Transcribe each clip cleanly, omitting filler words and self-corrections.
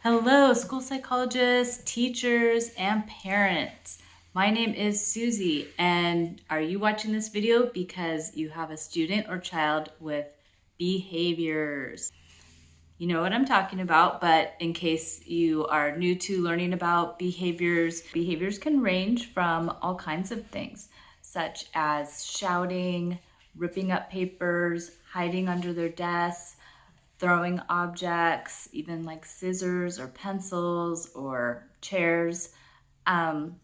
Hello, school psychologists, teachers, and parents. My name is Susie, and are you watching this video because you have a student or child with behaviors? You know what I'm talking about, but in case you are new to learning about behaviors can range from all kinds of things, such as shouting, ripping up papers, hiding under their desks, throwing objects, even like scissors or pencils or chairs. Um,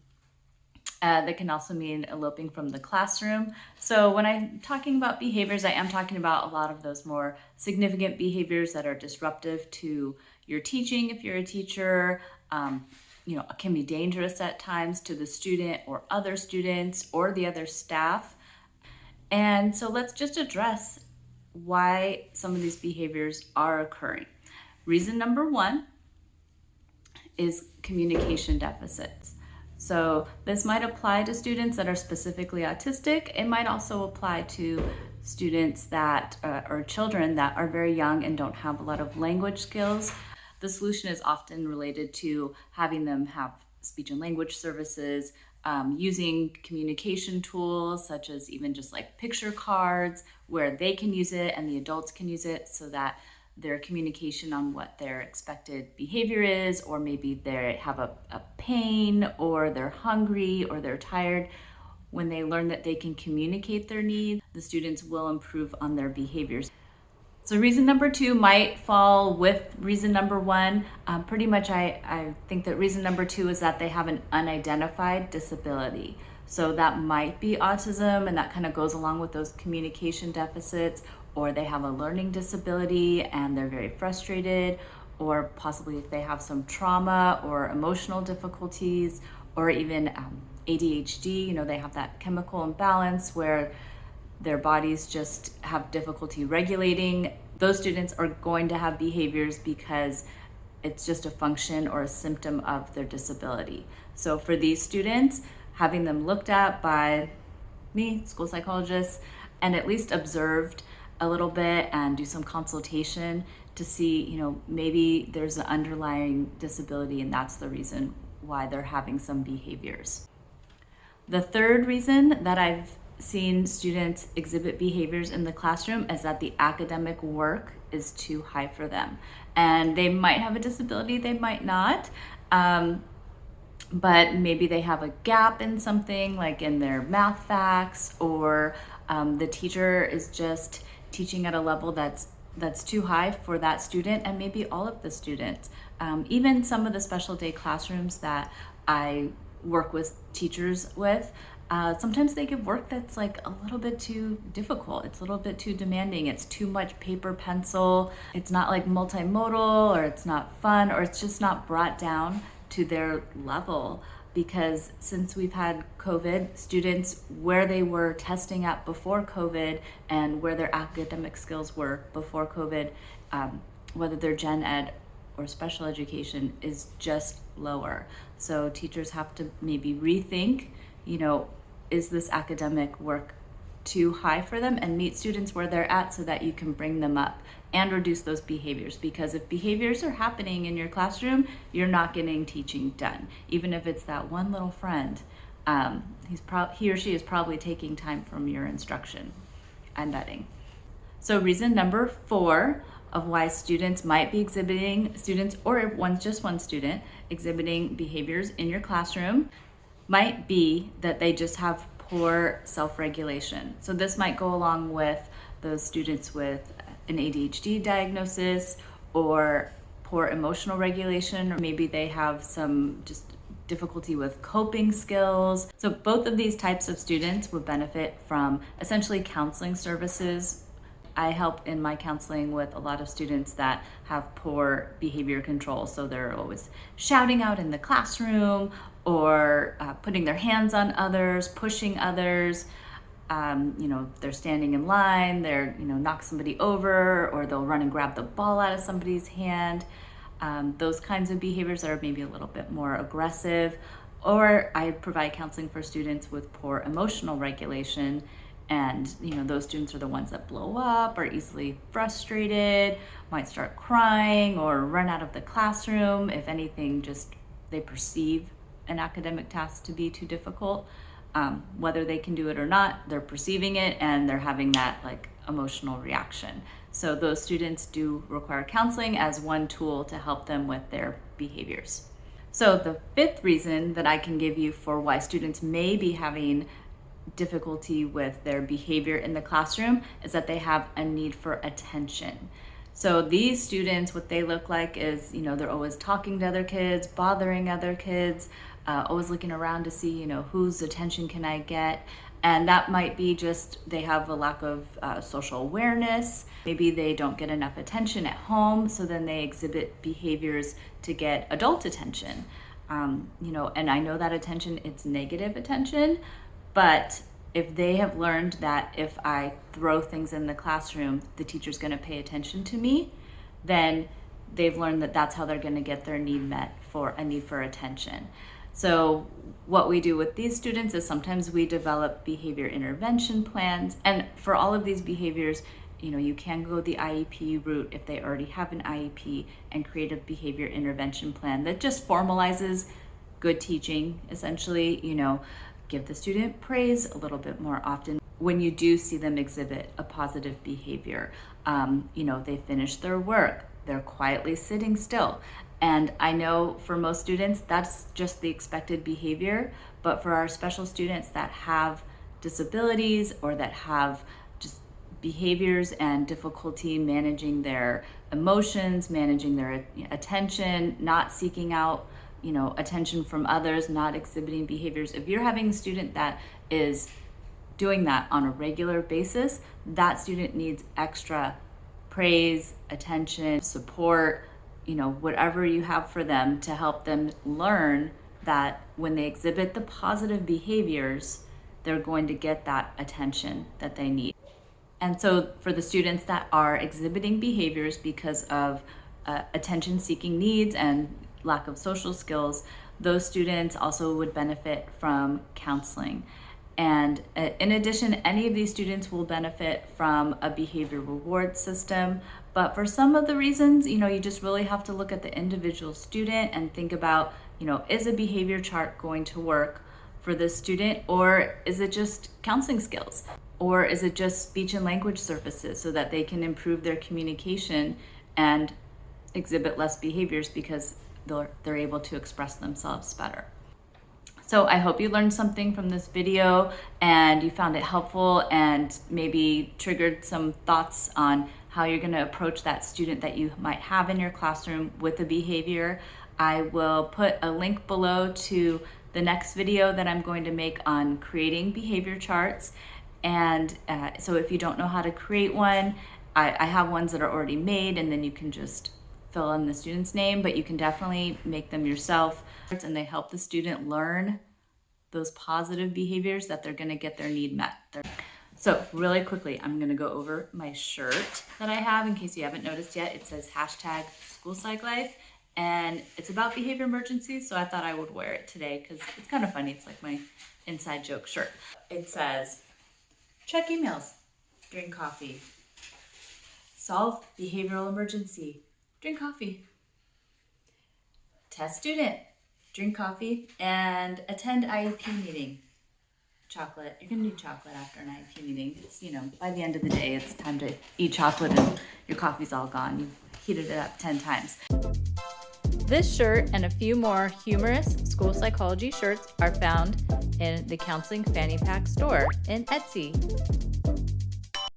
that can also mean eloping from the classroom. So when I'm talking about behaviors, I am talking about a lot of those more significant behaviors that are disruptive to your teaching if you're a teacher. Can be dangerous at times to the student or other students or the other staff. And so let's just address why some of these behaviors are occurring. Reason number one is communication deficits. So this might apply to students that are specifically autistic. It might also apply to students that or children that are very young and don't have a lot of language skills. The solution is often related to having them have speech and language services, using communication tools such as even just like picture cards where they can use it and the adults can use it so that their communication on what their expected behavior is, or maybe they have a pain or they're hungry or they're tired. When they learn that they can communicate their needs, the students will improve on their behaviors. So reason number two might fall with reason number one. Pretty much I think that reason number two is that they have an unidentified disability. So that might be autism, and that kind of goes along with those communication deficits, or they have a learning disability and they're very frustrated, or possibly if they have some trauma or emotional difficulties, or even ADHD, they have that chemical imbalance where their bodies just have difficulty regulating. Those students are going to have behaviors because it's just a function or a symptom of their disability. So for these students, having them looked at by me, school psychologists, and at least observed a little bit and do some consultation to see, maybe there's an underlying disability and that's the reason why they're having some behaviors. The third reason that I've seen students exhibit behaviors in the classroom is that the academic work is too high for them. And they might have a disability, they might not. But maybe they have a gap in something like in their math facts, or the teacher is just teaching at a level that's too high for that student and maybe all of the students. Even some of the special day classrooms that I work with teachers with, sometimes they give work that's like a little bit too difficult. It's a little bit too demanding. It's too much paper, pencil. It's not like multimodal, or it's not fun, or it's just not brought down to their level. Because since we've had COVID, students where they were testing at before COVID and where their academic skills were before COVID, whether they're gen ed or special education, is just lower. So teachers have to maybe rethink, is this academic work too high for them, and meet students where they're at so that you can bring them up and reduce those behaviors. Because if behaviors are happening in your classroom, you're not getting teaching done. Even if it's that one little friend, he or she is probably taking time from your instruction and vetting. So reason number four of why students might be exhibiting, just one student exhibiting behaviors in your classroom, might be that they just have poor self-regulation. So this might go along with those students with an ADHD diagnosis or poor emotional regulation, or maybe they have some just difficulty with coping skills. So both of these types of students would benefit from essentially counseling services. I help in my counseling with a lot of students that have poor behavior control. So they're always shouting out in the classroom, or putting their hands on others, pushing others. They're standing in line, they're, knock somebody over, or they'll run and grab the ball out of somebody's hand. Those kinds of behaviors that are maybe a little bit more aggressive. Or I provide counseling for students with poor emotional regulation, And those students are the ones that blow up, are easily frustrated, might start crying or run out of the classroom if anything, just they perceive an academic task to be too difficult. Whether they can do it or not, they're perceiving it and they're having that emotional reaction. So those students do require counseling as one tool to help them with their behaviors. So the fifth reason that I can give you for why students may be having difficulty with their behavior in the classroom is that they have a need for attention. So these students, what they look like is, they're always talking to other kids, bothering other kids, always looking around to see, whose attention can I get? And that might be just they have a lack of social awareness. Maybe they don't get enough attention at home, so then they exhibit behaviors to get adult attention. And I know that attention, it's negative attention, but if they have learned that if I throw things in the classroom, the teacher's going to pay attention to me, then they've learned that that's how they're going to get their need met, for a need for attention. So what we do with these students is sometimes we develop behavior intervention plans. And for all of these behaviors, you can go the IEP route if they already have an IEP and create a behavior intervention plan that just formalizes good teaching, essentially, give the student praise a little bit more often when you do see them exhibit a positive behavior. They finish their work, they're quietly sitting still. And I know for most students, that's just the expected behavior, but for our special students that have disabilities or that have just behaviors and difficulty managing their emotions, managing their attention, not seeking out attention from others, not exhibiting behaviors. If you're having a student that is doing that on a regular basis, that student needs extra praise, attention, support, whatever you have for them to help them learn that when they exhibit the positive behaviors, they're going to get that attention that they need. And so for the students that are exhibiting behaviors because of attention-seeking needs and lack of social skills, those students also would benefit from counseling. And in addition, any of these students will benefit from a behavior reward system. But for some of the reasons, you just really have to look at the individual student and think about, is a behavior chart going to work for this student, or is it just counseling skills? Or is it just speech and language services so that they can improve their communication and exhibit less behaviors because they're able to express themselves better? So I hope you learned something from this video and you found it helpful and maybe triggered some thoughts on how you're going to approach that student that you might have in your classroom with a behavior. I will put a link below to the next video that I'm going to make on creating behavior charts. And so if you don't know how to create one, I have ones that are already made, and then you can just fill in the student's name, but you can definitely make them yourself, and they help the student learn those positive behaviors that they're going to get their need met. So really quickly, I'm going to go over my shirt that I have in case you haven't noticed yet. It says #SchoolPsychLife, and it's about behavior emergencies, so I thought I would wear it today because it's kind of funny. It's like my inside joke shirt. It says, check emails, drink coffee, solve behavioral emergency, drink coffee, test student, drink coffee, and attend IEP meeting. Chocolate. You're going to do chocolate after an IEP meeting. It's, by the end of the day, it's time to eat chocolate and your coffee's all gone. You've heated it up 10 times. This shirt and a few more humorous school psychology shirts are found in the Counseling Fanny Pack store in Etsy.